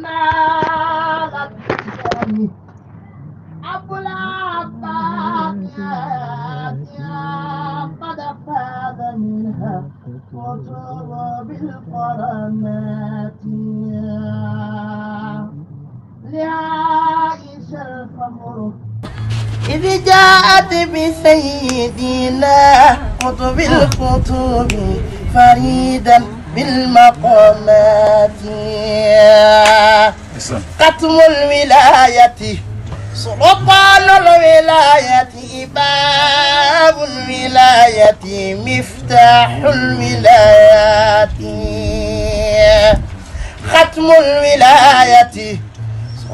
نالت أبو العباس قد فاز منها وصار بالقرامات لعائش الخمر إذ جاءت بسيدنا قطب القطوب فريدا بالمقامات ختم الولاية سلطان الولاية باب الولاية مفتاح الولايات ختم الولاية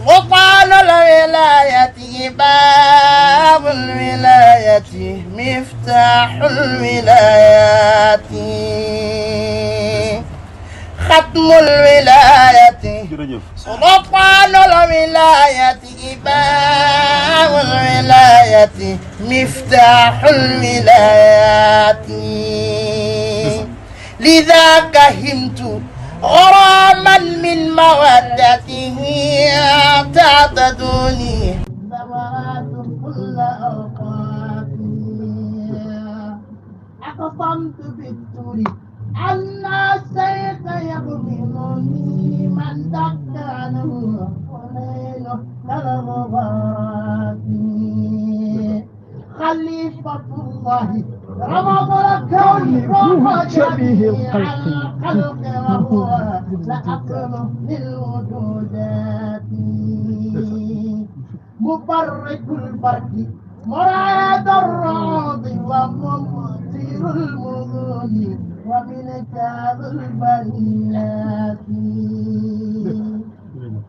سلطان الولاية باب الولاية مفتاح الولايات ختم الولاية سلطان الولاية باب الولاية مفتاح الولايات لذاك همت غراما من مودته تعتدوني ثمرات كل أوقاتي أقسمت بالتور أن السيف يضمنني من دق عنه وليله كالغبارات خليفة الله رمض الكون وهو شبيه الخلق وهو لأكرم للوجودات مبرك البرد مراد الرعد وممطر المذون ومن كاظ البريات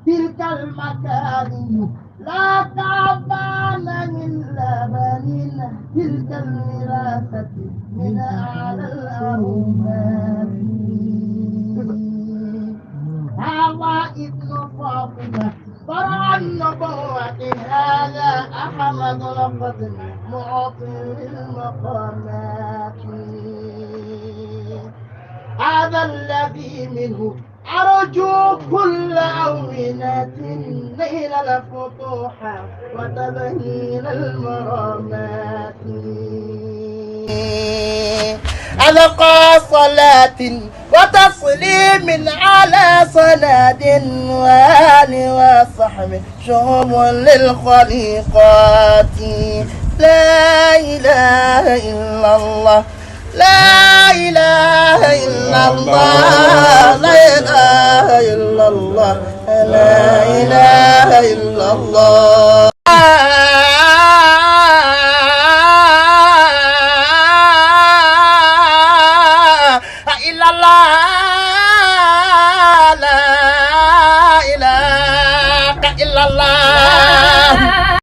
تلك المكارم لا تعبان من لبن تلك الوراثة من أعلى الأرومات هذا ابن فاطمة فرع النبوة هذا أحمد القدم معطي المقامات هذا الذي منه أرجو كل أونة نيل الفتوح وتبهيل المرامات ألقى صلاة وتسليم على سند وآل وصحب شهم للخليقات لا إله إلا الله لا إله إلا الله لا إله إلا الله لا إله إلا الله إلا الله لا إله إلا الله